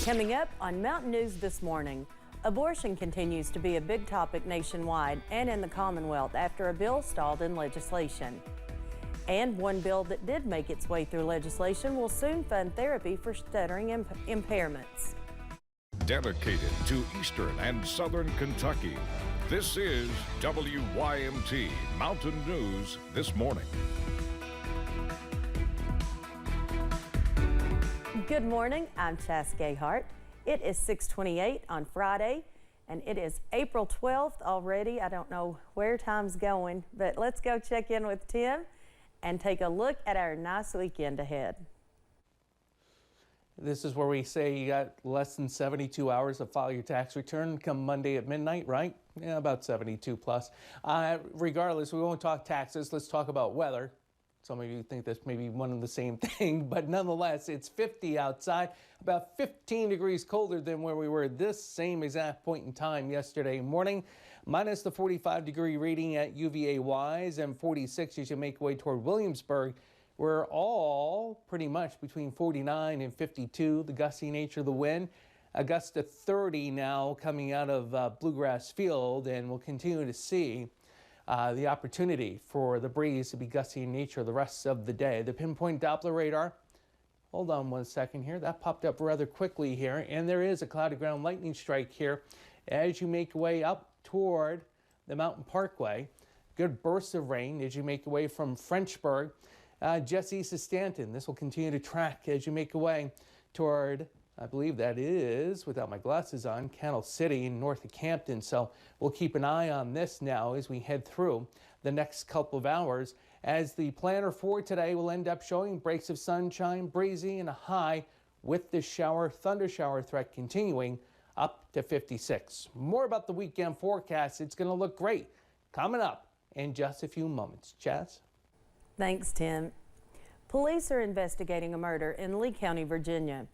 Coming up on Mountain News this morning, abortion continues to be a big topic nationwide and in the Commonwealth after a bill stalled in legislation. And one bill that did make its way through legislation will soon fund therapy for stuttering impairments. Dedicated to Eastern and Southern Kentucky, this is WYMT Mountain News this morning. Good morning, I'm Chas Gayhart. It is 6:28 on Friday, and it is April 12th already. I don't know where time's going, but let's go check in with Tim and take a look at our nice weekend ahead. This is where we say you got less than 72 hours to file your tax return come Monday at midnight, right? Yeah, about 72 plus. Regardless, we won't talk taxes. Let's talk about weather. Some of you think that's maybe one and the same thing, but nonetheless, it's 50 outside, about 15 degrees colder than where we were this same exact point in time yesterday morning, minus the 45-degree reading at UVA Wise and 46 as you make your way toward Williamsburg. We're all pretty much between 49 and 52, the gusty nature of the wind. A gust to 30 now coming out of Bluegrass Field, and we'll continue to see the opportunity for the breeze to be gusty in nature the rest of the day. The pinpoint Doppler radar, hold on one second here, that popped up rather quickly here, and there is a cloudy ground lightning strike here as you make your way up toward the Mountain Parkway. Good bursts of rain as you make your way from Frenchburg just east of Stanton. This will continue to track as you make your way toward, I believe that is, without my glasses on, Candle City north of Campton. So we'll keep an eye on this now as we head through the next couple of hours, as the planner for today will end up showing breaks of sunshine, breezy, and a high with the thunder shower threat continuing up to 56. More about the weekend forecast. It's going to look great coming up in just a few moments. Chaz? Thanks, Tim. Police are investigating a murder in Lee County, Virginia.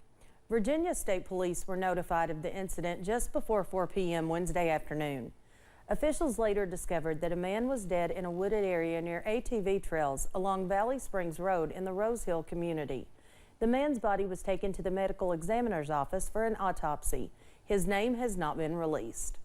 Virginia State Police were notified of the incident just before 4 p.m. Wednesday afternoon. Officials later discovered that a man was dead in a wooded area near ATV trails along Valley Springs Road in the Rose Hill community. The man's body was taken to the medical examiner's office for an autopsy. His name has not been released.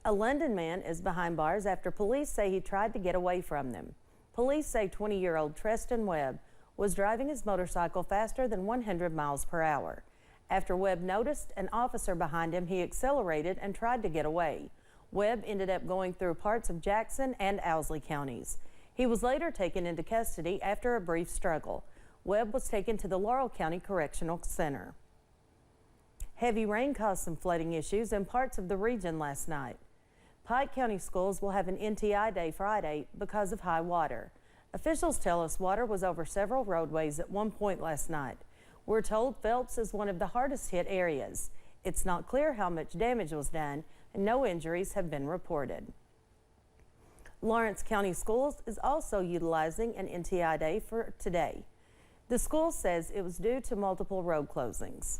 A London man is behind bars after police say he tried to get away from them. Police say 20-year-old Treston Webb was driving his motorcycle faster than 100 miles per hour. After Webb noticed an officer behind him, he accelerated and tried to get away. Webb ended up going through parts of Jackson and Owsley counties. He was later taken into custody after a brief struggle. Webb was taken to the Laurel County Correctional Center. Heavy rain caused some flooding issues in parts of the region last night. Pike County schools will have an NTI day Friday because of high water. Officials tell us water was over several roadways at one point last night. We're told Phelps is one of the hardest hit areas. It's not clear how much damage was done, and no injuries have been reported. Lawrence County Schools is also utilizing an NTI day for today. The school says it was due to multiple road closings.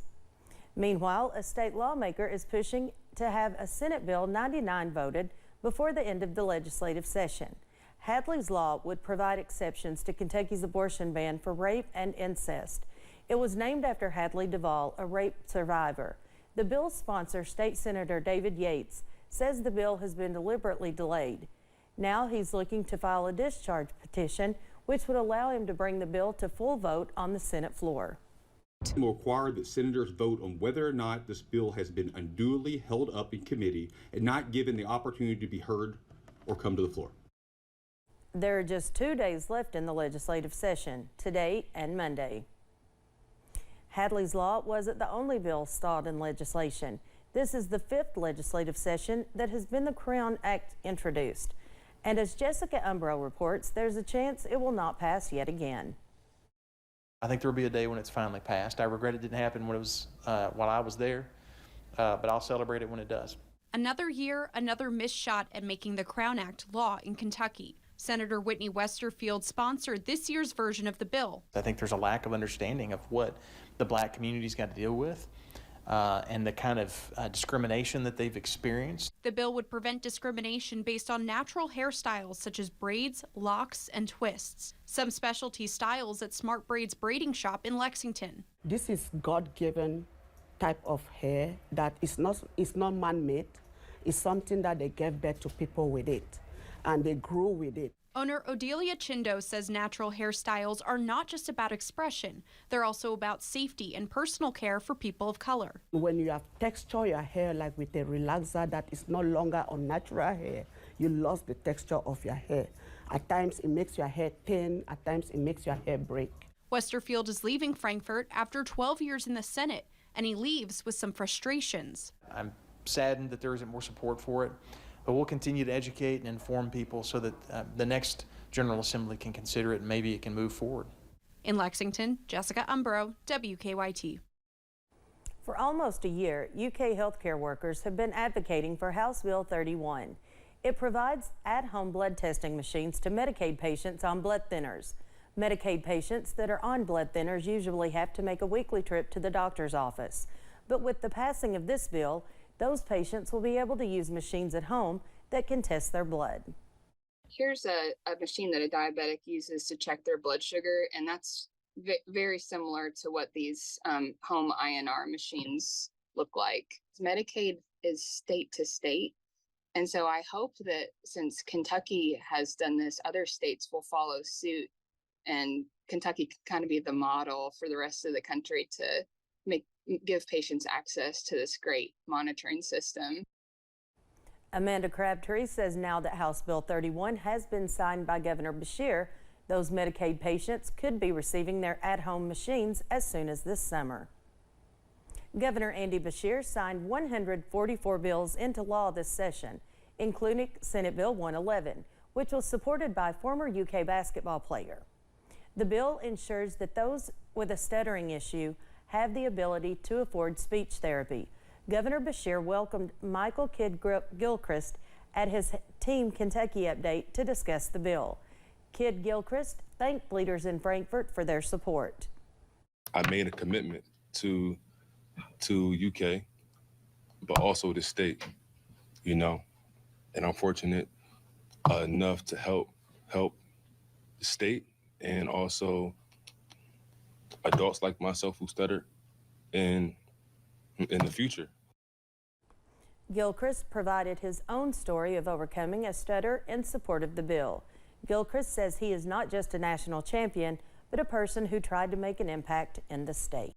Meanwhile, a state lawmaker is pushing to have a Senate Bill 99 voted before the end of the legislative session. Hadley's Law would provide exceptions to Kentucky's abortion ban for rape and incest. It was named after Hadley Duvall, a rape survivor. The bill's sponsor, State Senator David Yates, says the bill has been deliberately delayed. Now he's looking to file a discharge petition, which would allow him to bring the bill to full vote on the Senate floor. Will require that senators vote on whether or not this bill has been unduly held up in committee and not given the opportunity to be heard or come to the floor. There are just 2 days left in the legislative session, today and Monday. Hadley's Law wasn't the only bill stalled in legislation. This is the 5th legislative session that has been the Crown Act introduced. And as Jessica Umbro reports, there's a chance it will not pass yet again. I think there will be a day when it's finally passed. I regret it didn't happen when it was while I was there, but I'll celebrate it when it does. Another year, another missed shot at making the Crown Act law in Kentucky. Senator Whitney Westerfield sponsored this year's version of the bill. I think there's a lack of understanding of what the black community's got to deal with. and the kind of discrimination that they've experienced. The bill would prevent discrimination based on natural hairstyles such as braids, locks, and twists. Some specialty styles at Smart Braids Braiding Shop in Lexington. This is God-given type of hair that is not man-made. It's something that they gave birth to people with it, and they grew with it. Owner Odelia Chindo says natural hairstyles are not just about expression. They're also about safety and personal care for people of color. When you have texture your hair like with a relaxer that is no longer unnatural hair, you lost the texture of your hair. At times it makes your hair thin, at times it makes your hair break. Westerfield is leaving Frankfort after 12 years in the Senate, and he leaves with some frustrations. I'm saddened that there isn't more support for it, but we'll continue to educate and inform people so that the next General Assembly can consider it and maybe it can move forward. In Lexington, Jessica Umbro, WKYT. For almost a year, UK healthcare workers have been advocating for House Bill 31. It provides at-home blood testing machines to Medicaid patients on blood thinners. Medicaid patients that are on blood thinners usually have to make a weekly trip to the doctor's office. But with the passing of this bill, those patients will be able to use machines at home that can test their blood. Here's a machine that a diabetic uses to check their blood sugar, and that's very similar to what these home INR machines look like. Medicaid is state to state, and so I hope that since Kentucky has done this, other states will follow suit, and Kentucky can kind of be the model for the rest of the country to give patients access to this great monitoring system. Amanda Crabtree says now that House Bill 31 has been signed by Governor Beshear, those Medicaid patients could be receiving their at-home machines as soon as this summer. Governor Andy Beshear signed 144 bills into law this session, including Senate Bill 111, which was supported by former UK basketball player. The bill ensures that those with a stuttering issue have the ability to afford speech therapy. Governor Beshear welcomed Michael Kidd-Gilchrist at his Team Kentucky update to discuss the bill. Kidd-Gilchrist thanked leaders in Frankfort for their support. I made a commitment to UK, but also the state, and I'm fortunate enough to help the state and also adults like myself who stutter in the future. Gilchrist provided his own story of overcoming a stutter in support of the bill. Gilchrist says he is not just a national champion, but a person who tried to make an impact in the state.